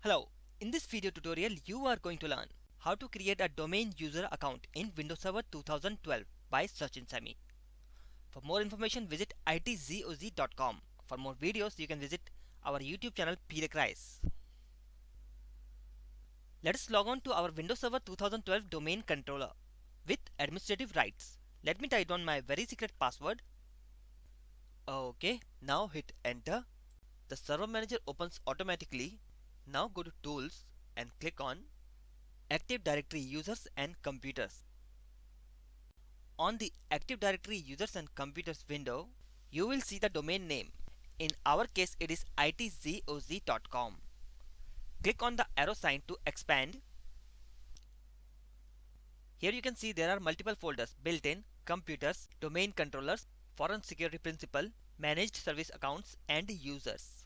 Hello, in this video tutorial you are going to learn how to create a domain user account in Windows Server 2012 by Sachin Sami. For more information visit itzoz.com. For more videos you can visit our YouTube channel PLECRISE. Let us log on to our Windows Server 2012 domain controller with administrative rights. Let me type down my very secret password. Okay, now hit enter. The server manager opens automatically. Now go to tools and click on Active Directory Users and Computers. On the Active Directory Users and Computers window, you will see the domain name. In our case, it is itzoz.com. Click on the arrow sign to expand. Here you can see there are multiple folders built in: computers, domain controllers, foreign security principal, managed service accounts, and users.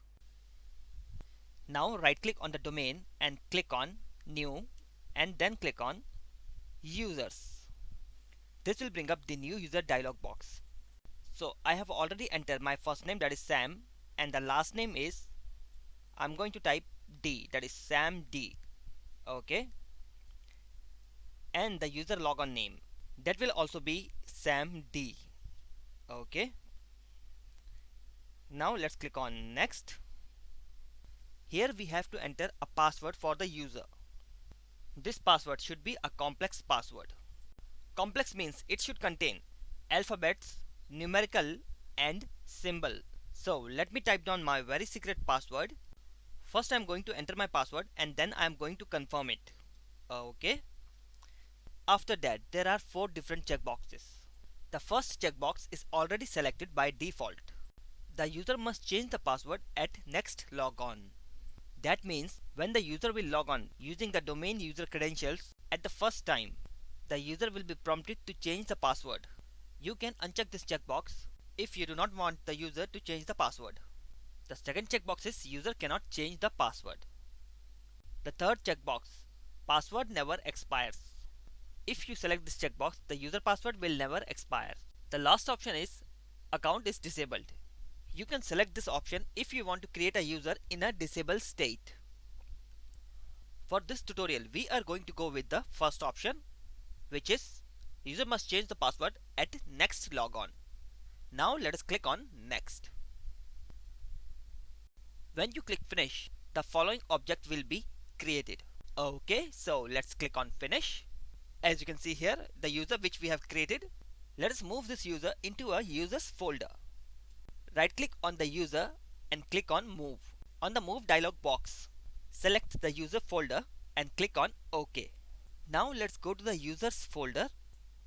Now right click on the domain and click on new and then click on users. This will bring up the new user dialog box. So I have already entered my first name, that is Sam, and the last name is, I'm going to type D, that is Sam D. Okay, and the user logon name, that will also be Sam D. Okay, now let's click on next. Here we have to enter a password for the user. This password should be a complex password. Complex means it should contain alphabets, numerical, and symbol. So let me type down my very secret password. First I'm going to enter my password and then I'm going to confirm it. Okay. After that there are 4 different checkboxes. The first checkbox is already selected by default. The user must change the password at next logon. That means when the user will log on using the domain user credentials at the first time, the user will be prompted to change the password. You can uncheck this checkbox if you do not want the user to change the password. The second checkbox is user cannot change the password. The third checkbox, password never expires. If you select this checkbox, the user password will never expire. The last option is account is disabled. You can select this option if you want to create a user in a disabled state. For this tutorial, we are going to go with the first option, which is user must change the password at next logon. Now let us click on next. When you click finish, the following object will be created. Okay, so let's click on finish. As you can see here, the user which we have created. Let us move this user into a users folder. Right click on the user and click on move. On the move dialog box, select the user folder and click on OK. Now let's go to the users folder.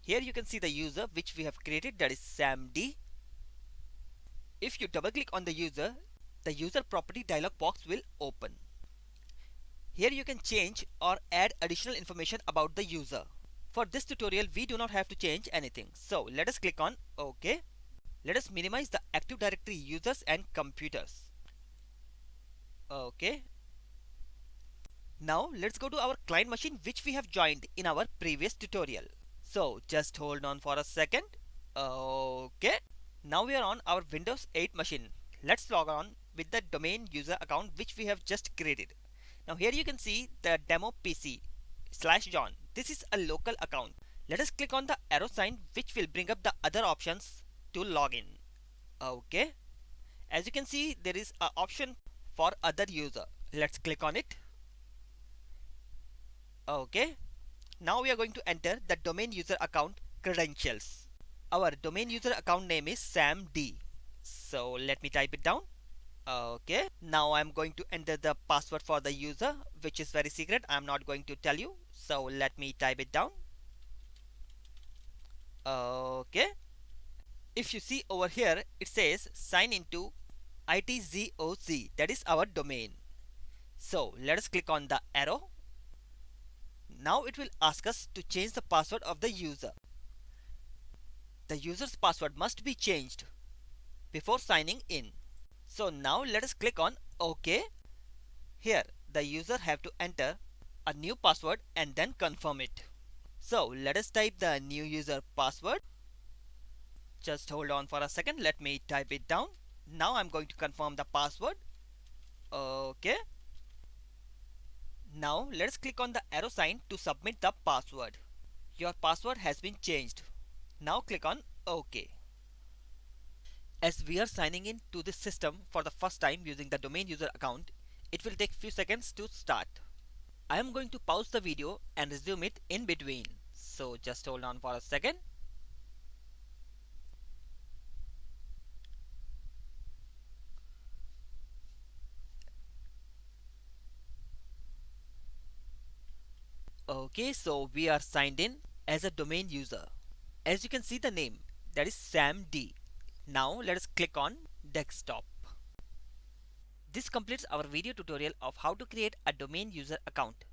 Here you can see the user which we have created, that is Sam D. If you double click on the user property dialog box will open. Here you can change or add additional information about the user. For this tutorial we do not have to change anything. So let us click on OK. Let us minimize the Active Directory users and computers. Okay. Now let's go to our client machine which we have joined in our previous tutorial. So just hold on for a second. Okay. Now we are on our Windows 8 machine. Let's log on with the domain user account which we have just created. Now here you can see the demo PC /John. This is a local account. Let us click on the arrow sign which will bring up the other options to log in. Okay, as you can see there is an option for other user. Let's click on it. Okay, now we are going to enter the domain user account credentials. Our domain user account name is Sam D. So let me type it down. Okay, now I'm going to enter the password for the user which is very secret. I'm not going to tell you, so let me type it down. Okay, if you see over here it says sign into itzoz, that is our domain. So let us click on the arrow. Now it will ask us to change the password of the user. The user's password must be changed before signing in. So now let us click on OK. Here the user have to enter a new password and then confirm it. So let us type the new user password. Just hold on for a second, let me type it down. Now I'm going to confirm the password. Okay. Now let's click on the arrow sign to submit the password. Your password has been changed. Now click on OK. As we are signing in to this system for the first time using the domain user account, it will take few seconds to start. I am going to pause the video and resume it in between. So just hold on for a second. Okay, so we are signed in as a domain user. As you can see the name, that is Sam D. Now let us click on desktop. This completes our video tutorial of how to create a domain user account.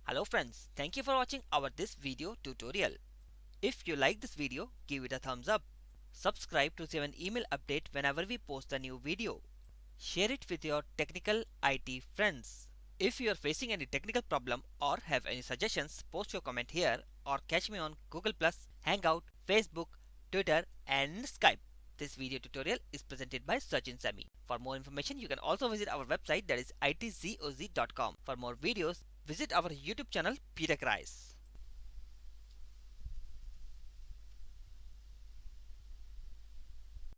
Hello friends, thank you for watching our this video tutorial. If you like this video, give it a thumbs up. Subscribe to receive an email update whenever we post a new video. Share it with your technical IT friends. If you are facing any technical problem or have any suggestions, post your comment here or catch me on Google+, Hangout, Facebook, Twitter and Skype. This video tutorial is presented by Sachin Sami. For more information, you can also visit our website, that is itzoz.com. For more videos, visit our YouTube channel P-Tech Rise.